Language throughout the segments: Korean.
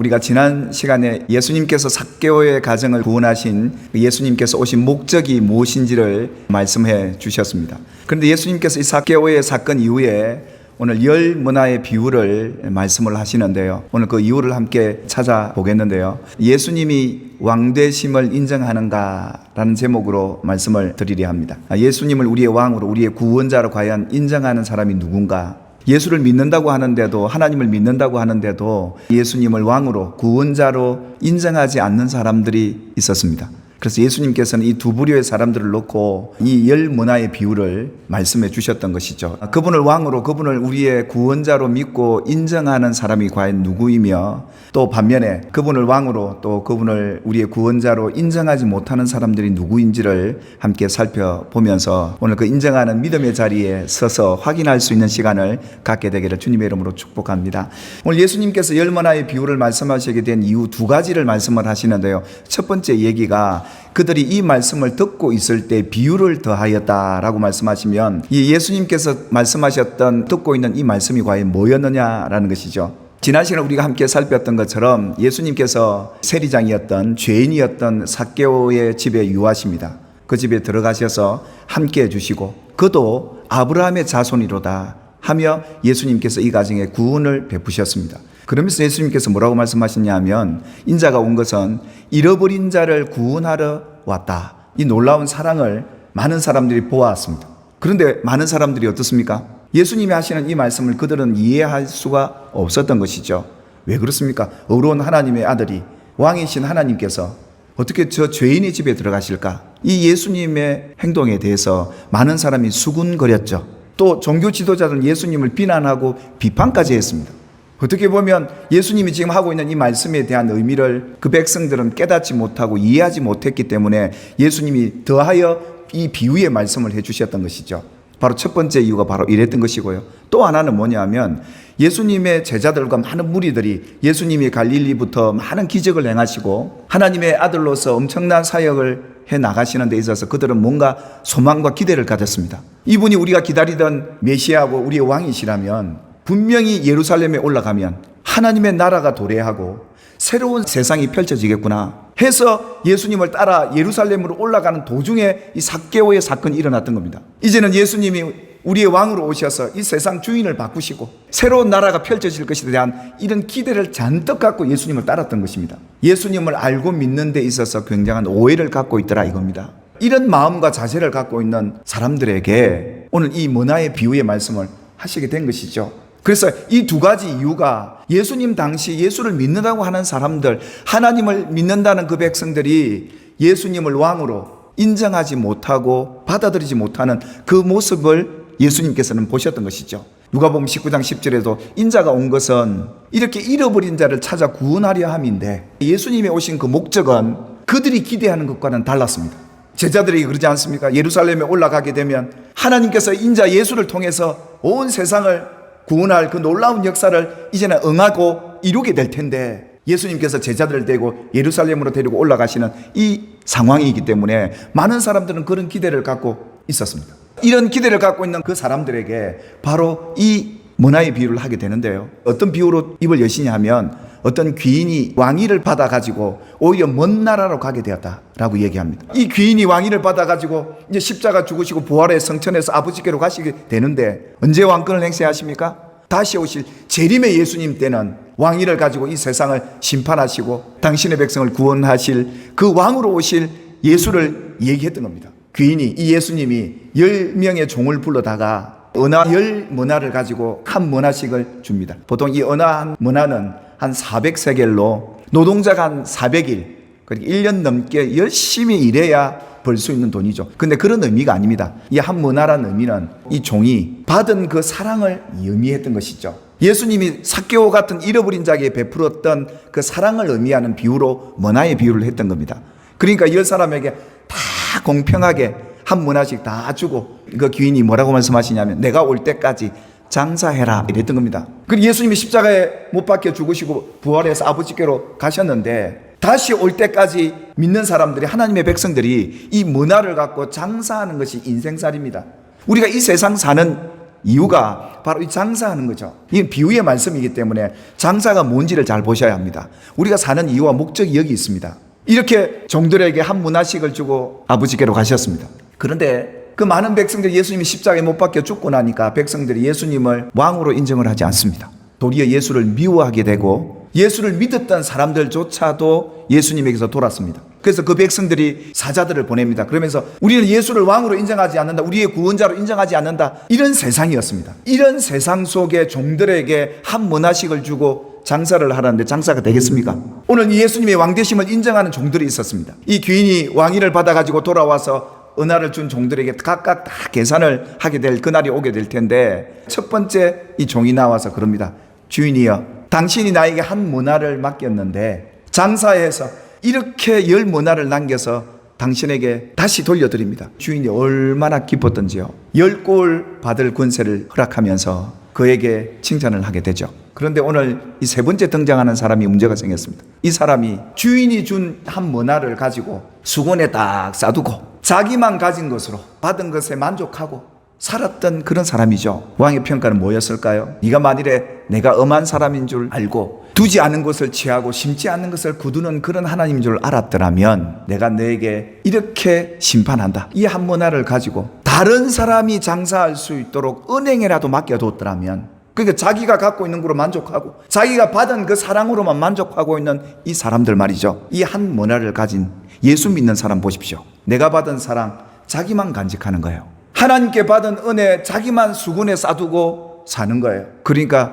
우리가 지난 시간에 예수님께서 삭개오의 가정을 구원하신 예수님께서 오신 목적이 무엇인지를 말씀해 주셨습니다. 그런데 예수님께서 이 삭개오의 사건 이후에 오늘 10문화의 비유를 말씀을 하시는데요. 오늘 그 이유를 함께 찾아보겠는데요. 예수님이 왕되심을 인정하는가라는 제목으로 말씀을 드리려 합니다. 예수님을 우리의 왕으로, 우리의 구원자로 과연 인정하는 사람이 누군가? 예수를 믿는다고 하는데도, 하나님을 믿는다고 하는데도 예수님을 왕으로, 구원자로 인정하지 않는 사람들이 있었습니다. 그래서 예수님께서는 이 두 부류의 사람들을 놓고 이 10문화의 비유를 말씀해 주셨던 것이죠. 그분을 왕으로, 그분을 우리의 구원자로 믿고 인정하는 사람이 과연 누구이며, 또 반면에 그분을 왕으로, 또 그분을 우리의 구원자로 인정하지 못하는 사람들이 누구인지를 함께 살펴보면서 오늘 그 인정하는 믿음의 자리에 서서 확인할 수 있는 시간을 갖게 되기를 주님의 이름으로 축복합니다. 오늘 예수님께서 10문화의 비유를 말씀하시게 된 이유 두 가지를 말씀을 하시는데요. 첫 번째 얘기가 그들이 이 말씀을 듣고 있을 때 비유를 더하였다라고 말씀하시면, 이 예수님께서 말씀하셨던 듣고 있는 이 말씀이 과연 뭐였느냐라는 것이죠. 지난 시간에 우리가 함께 살폈던 것처럼 예수님께서 세리장이었던, 죄인이었던 삭개오의 집에 유하십니다. 그 집에 들어가셔서 함께 해주시고 그도 아브라함의 자손이로다 하며 예수님께서 이 가정에 구원을 베푸셨습니다. 그러면서 예수님께서 뭐라고 말씀하셨냐면, 인자가 온 것은 잃어버린 자를 구원하러 왔다. 이 놀라운 사랑을 많은 사람들이 보았습니다. 그런데 많은 사람들이 어떻습니까? 예수님이 하시는 이 말씀을 그들은 이해할 수가 없었던 것이죠. 왜 그렇습니까? 의로운 하나님의 아들이, 왕이신 하나님께서 어떻게 저 죄인의 집에 들어가실까? 이 예수님의 행동에 대해서 많은 사람이 수군거렸죠. 또 종교 지도자들은 예수님을 비난하고 비판까지 했습니다. 어떻게 보면 예수님이 지금 하고 있는 이 말씀에 대한 의미를 그 백성들은 깨닫지 못하고 이해하지 못했기 때문에 예수님이 더하여 이 비유의 말씀을 해주셨던 것이죠. 바로 첫 번째 이유가 바로 이랬던 것이고요. 또 하나는 뭐냐면, 예수님의 제자들과 많은 무리들이 예수님이 갈릴리부터 많은 기적을 행하시고 하나님의 아들로서 엄청난 사역을 해 나가시는 데 있어서 그들은 뭔가 소망과 기대를 가졌습니다. 이분이 우리가 기다리던 메시아고 우리의 왕이시라면 분명히 예루살렘에 올라가면 하나님의 나라가 도래하고 새로운 세상이 펼쳐지겠구나 해서 예수님을 따라 예루살렘으로 올라가는 도중에 이 삭개오의 사건이 일어났던 겁니다. 이제는 예수님이 우리의 왕으로 오셔서 이 세상 주인을 바꾸시고 새로운 나라가 펼쳐질 것에 대한 이런 기대를 잔뜩 갖고 예수님을 따랐던 것입니다. 예수님을 알고 믿는 데 있어서 굉장한 오해를 갖고 있더라 이겁니다. 이런 마음과 자세를 갖고 있는 사람들에게 오늘 이 문화의 비유의 말씀을 하시게 된 것이죠. 그래서 이 두 가지 이유가 예수님 당시 예수를 믿는다고 하는 사람들, 하나님을 믿는다는 그 백성들이 예수님을 왕으로 인정하지 못하고 받아들이지 못하는 그 모습을 예수님께서는 보셨던 것이죠. 누가복음 19장 10절에도 인자가 온 것은 이렇게 잃어버린 자를 찾아 구원하려 함인데, 예수님이 오신 그 목적은 그들이 기대하는 것과는 달랐습니다. 제자들이 그러지 않습니까? 예루살렘에 올라가게 되면 하나님께서 인자 예수를 통해서 온 세상을 구원할 그 놀라운 역사를 이제는 응하고 이루게 될 텐데, 예수님께서 제자들을 데리고 예루살렘으로 데리고 올라가시는 이 상황이기 때문에 많은 사람들은 그런 기대를 갖고 있었습니다. 이런 기대를 갖고 있는 그 사람들에게 바로 이 문화의 비유를 하게 되는데요. 어떤 비유로 입을 여시냐 하면, 어떤 귀인이 왕위를 받아가지고 오히려 먼 나라로 가게 되었다라고 얘기합니다. 이 귀인이 왕위를 받아가지고 이제 십자가 죽으시고 부활의 성천에서 아버지께로 가시게 되는데, 언제 왕권을 행세하십니까? 다시 오실 재림의 예수님 때는 왕위를 가지고 이 세상을 심판하시고 당신의 백성을 구원하실 그 왕으로 오실 예수를 얘기했던 겁니다. 귀인이, 이 예수님이 10명의 종을 불러다가 은하 10문화를 가지고 한 문화씩을 줍니다. 보통 이 은하 한 문화는 한 400세겔로 노동자가 한 400일, 그러니까 1년 넘게 열심히 일해야 벌 수 있는 돈이죠. 근데 그런 의미가 아닙니다. 이 한 문화라는 의미는 이 종이 받은 그 사랑을 의미했던 것이죠. 예수님이 삭개오 같은 잃어버린 자에게 베풀었던 그 사랑을 의미하는 비유로 문화의 비유를 했던 겁니다. 그러니까 10사람에게 다 공평하게 한 문화씩 다 주고, 그 귀인이 뭐라고 말씀하시냐면, 내가 올 때까지 장사해라 이랬던 겁니다. 그리고 예수님이 십자가에 못 박혀 죽으시고 부활해서 아버지께로 가셨는데, 다시 올 때까지 믿는 사람들이, 하나님의 백성들이 이 문화를 갖고 장사하는 것이 인생살입니다. 우리가 이 세상 사는 이유가 바로 이 장사하는 거죠. 이건 비유의 말씀이기 때문에 장사가 뭔지를 잘 보셔야 합니다. 우리가 사는 이유와 목적이 여기 있습니다. 이렇게 종들에게 한 문화씩을 주고 아버지께로 가셨습니다. 그런데 그 많은 백성들이 예수님이 십자가에 못 박혀 죽고 나니까 백성들이 예수님을 왕으로 인정을 하지 않습니다. 도리어 예수를 미워하게 되고 예수를 믿었던 사람들조차도 예수님에게서 돌았습니다. 그래서 그 백성들이 사자들을 보냅니다. 그러면서 우리는 예수를 왕으로 인정하지 않는다, 우리의 구원자로 인정하지 않는다, 이런 세상이었습니다. 이런 세상 속에 종들에게 한 문화씩을 주고 장사를 하라는데 장사가 되겠습니까? 오늘 예수님의 왕되심을 인정하는 종들이 있었습니다. 이 귀인이 왕위를 받아가지고 돌아와서 은하를 준 종들에게 각각 다 계산을 하게 될 그날이 오게 될 텐데, 첫 번째 이 종이 나와서 그럽니다. 주인이여, 당신이 나에게 한 문화를 맡겼는데 장사해서 이렇게 10문화를 남겨서 당신에게 다시 돌려드립니다. 주인이 얼마나 기뻤던지요. 10골 받을 권세를 허락하면서 그에게 칭찬을 하게 되죠. 그런데 오늘 이 세 번째 등장하는 사람이 문제가 생겼습니다. 이 사람이 주인이 준 한 문화를 가지고 수건에 딱 싸두고 자기만 가진 것으로 받은 것에 만족하고 살았던 그런 사람이죠. 왕의 평가는 뭐였을까요? 네가 만일에 내가 엄한 사람인 줄 알고 두지 않은 것을 취하고 심지 않는 것을 거두는 그런 하나님인 줄 알았더라면 내가 너에게 이렇게 심판한다. 이 한 문화를 가지고 다른 사람이 장사할 수 있도록 은행에라도 맡겨뒀더라면, 그러니까 자기가 갖고 있는 거로 만족하고 자기가 받은 그 사랑으로만 만족하고 있는 이 사람들 말이죠. 이 한 문화를 가진 예수 믿는 사람 보십시오. 내가 받은 사랑 자기만 간직하는 거예요. 하나님께 받은 은혜 자기만 수군에 싸두고 사는 거예요. 그러니까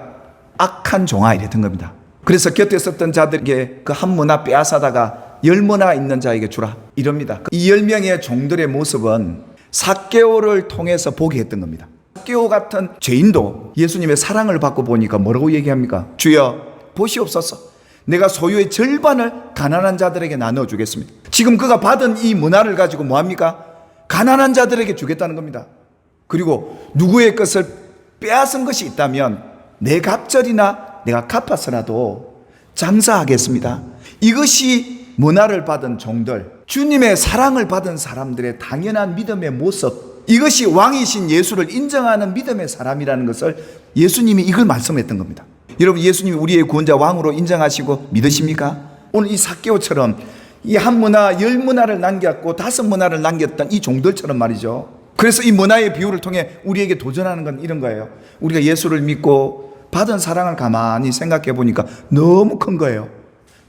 악한 종아 이랬던 겁니다. 그래서 곁에 있었던 자들에게 그 한 문화 빼앗아다가 10문화 있는 자에게 주라 이럽니다. 이 10명의 종들의 모습은 삭개오를 통해서 보게 했던 겁니다. 삭개오 같은 죄인도 예수님의 사랑을 받고 보니까 뭐라고 얘기합니까? 주여 보시옵소서, 내가 소유의 절반을 가난한 자들에게 나눠주겠습니다. 지금 그가 받은 이 문화를 가지고 뭐합니까? 가난한 자들에게 주겠다는 겁니다. 그리고 누구의 것을 빼앗은 것이 있다면 내 갑절이나 내가 갚아서라도 장사하겠습니다. 이것이 문화를 받은 종들, 주님의 사랑을 받은 사람들의 당연한 믿음의 모습, 이것이 왕이신 예수를 인정하는 믿음의 사람이라는 것을 예수님이 이걸 말씀했던 겁니다. 여러분, 예수님이 우리의 구원자 왕으로 인정하시고 믿으십니까? 오늘 이 삭개오처럼 이 한 문화 10문화를 남겼고 5문화를 남겼던 이 종들처럼 말이죠. 그래서 이 문화의 비유를 통해 우리에게 도전하는 건 이런 거예요. 우리가 예수를 믿고 받은 사랑을 가만히 생각해 보니까 너무 큰 거예요.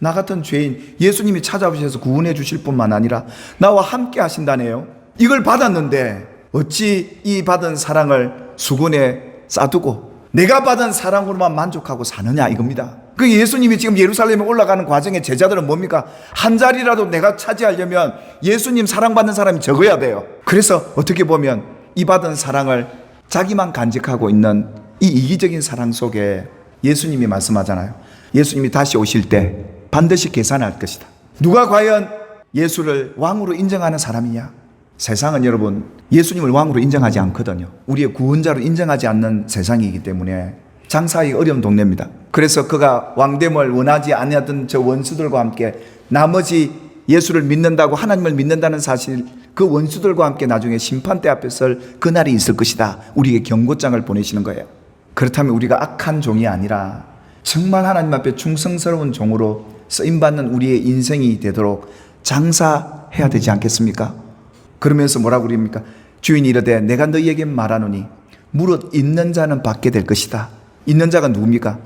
나 같은 죄인 예수님이 찾아오셔서 구원해 주실 뿐만 아니라 나와 함께 하신다네요. 이걸 받았는데 어찌 이 받은 사랑을 수건에 싸두고 내가 받은 사랑으로만 만족하고 사느냐 이겁니다. 그 예수님이 지금 예루살렘에 올라가는 과정에 제자들은 뭡니까? 한 자리라도 내가 차지하려면 예수님 사랑받는 사람이 적어야 돼요. 그래서 어떻게 보면 이 받은 사랑을 자기만 간직하고 있는 이 이기적인 사랑 속에 예수님이 말씀하잖아요. 예수님이 다시 오실 때 반드시 계산할 것이다. 누가 과연 예수를 왕으로 인정하는 사람이냐? 세상은 여러분 예수님을 왕으로 인정하지 않거든요. 우리의 구원자로 인정하지 않는 세상이기 때문에 장사하기 어려운 동네입니다. 그래서 그가 왕됨을 원하지 않았던 저 원수들과 함께 나머지 예수를 믿는다고 하나님을 믿는다는 사실, 그 원수들과 함께 나중에 심판대 앞에 설 그날이 있을 것이다. 우리에게 경고장을 보내시는 거예요. 그렇다면 우리가 악한 종이 아니라 정말 하나님 앞에 충성스러운 종으로 쓰임받는 우리의 인생이 되도록 장사해야 되지 않겠습니까? 그러면서 뭐라고 그럽니까? 주인이 이르되 내가 너희에게 말하노니 무릇 있는 자는 받게 될 것이다. 있는 자가 누굽니까?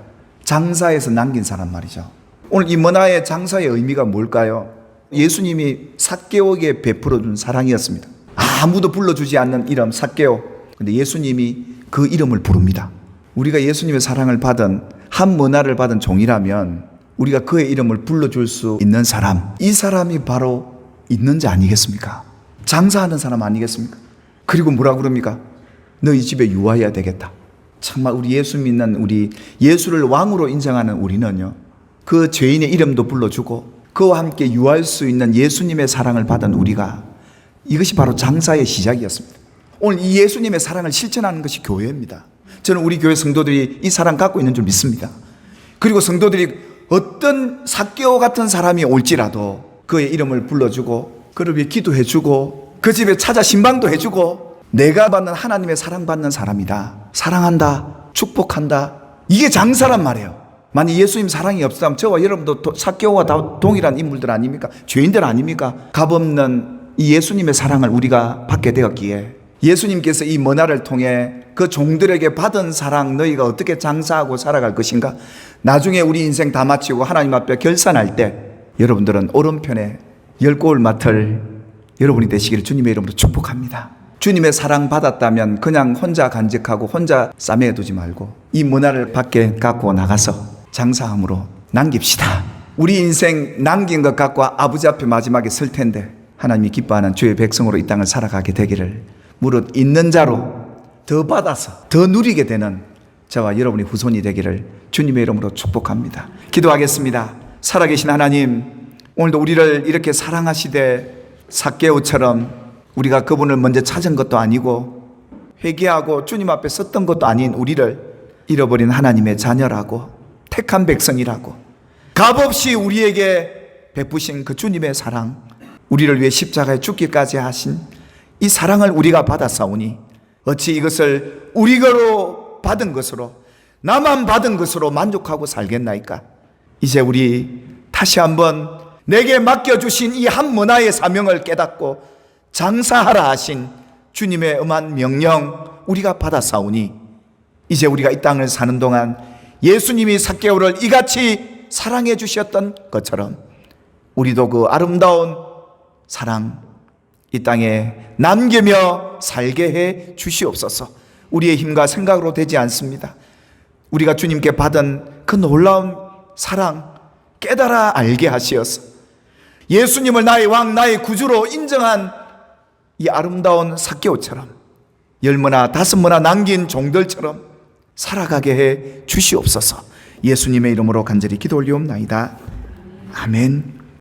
장사해서 남긴 사람 말이죠. 오늘 이 문화의 장사의 의미가 뭘까요? 예수님이 삭개오에게 베풀어준 사랑이었습니다. 아무도 불러주지 않는 이름 삭개오. 근데 예수님이 그 이름을 부릅니다. 우리가 예수님의 사랑을 받은 한 문화를 받은 종이라면 우리가 그의 이름을 불러줄 수 있는 사람, 이 사람이 바로 있는 자 아니겠습니까? 장사하는 사람 아니겠습니까? 그리고 뭐라고 그럽니까? 너희 집에 유하여야 되겠다. 정말 우리 예수 믿는 우리 예수를 왕으로 인정하는 우리는요, 그 죄인의 이름도 불러주고 그와 함께 유할 수 있는 예수님의 사랑을 받은 우리가, 이것이 바로 장사의 시작이었습니다. 오늘 이 예수님의 사랑을 실천하는 것이 교회입니다. 저는 우리 교회 성도들이 이 사랑 갖고 있는 줄 믿습니다. 그리고 성도들이 어떤 삭개오 같은 사람이 올지라도 그의 이름을 불러주고 그를 위해 기도해주고 그 집에 찾아 신방도 해주고 내가 받는 하나님의 사랑받는 사람이다. 사랑한다. 축복한다. 이게 장사란 말이에요. 만약 예수님 사랑이 없었다면 저와 여러분도 삭개오와 다 동일한 인물들 아닙니까? 죄인들 아닙니까? 값없는 이 예수님의 사랑을 우리가 받게 되었기에 예수님께서 이 문화를 통해 그 종들에게 받은 사랑 너희가 어떻게 장사하고 살아갈 것인가? 나중에 우리 인생 다 마치고 하나님 앞에 결산할 때 여러분들은 오른편에 열고울 맡을 여러분이 되시기를 주님의 이름으로 축복합니다. 주님의 사랑 받았다면 그냥 혼자 간직하고 혼자 싸매어 두지 말고 이 문화를 밖에 갖고 나가서 장사함으로 남깁시다. 우리 인생 남긴 것 갖고 아버지 앞에 마지막에 설 텐데 하나님이 기뻐하는 주의 백성으로 이 땅을 살아가게 되기를 무릇 있는 자로 더 받아서 더 누리게 되는 저와 여러분이 후손이 되기를 주님의 이름으로 축복합니다. 기도하겠습니다. 살아계신 하나님, 오늘도 우리를 이렇게 사랑하시되 삭개오처럼 우리가 그분을 먼저 찾은 것도 아니고 회개하고 주님 앞에 섰던 것도 아닌 우리를 잃어버린 하나님의 자녀라고 택한 백성이라고 값없이 우리에게 베푸신 그 주님의 사랑, 우리를 위해 십자가에 죽기까지 하신 이 사랑을 우리가 받았사오니 어찌 이것을 우리가로 받은 것으로 나만 받은 것으로 만족하고 살겠나이까? 이제 우리 다시 한번 내게 맡겨주신 이 한 문화의 사명을 깨닫고 장사하라 하신 주님의 엄한 명령 우리가 받았사오니 이제 우리가 이 땅을 사는 동안 예수님이 삭개오를 이같이 사랑해 주셨던 것처럼 우리도 그 아름다운 사랑 이 땅에 남기며 살게 해 주시옵소서. 우리의 힘과 생각으로 되지 않습니다. 우리가 주님께 받은 그 놀라운 사랑 깨달아 알게 하시어서 예수님을 나의 왕 나의 구주로 인정한 이 아름다운 삭개오처럼 10문화 5문화 남긴 종들처럼 살아가게 해 주시옵소서. 예수님의 이름으로 간절히 기도 올리옵나이다. 아멘.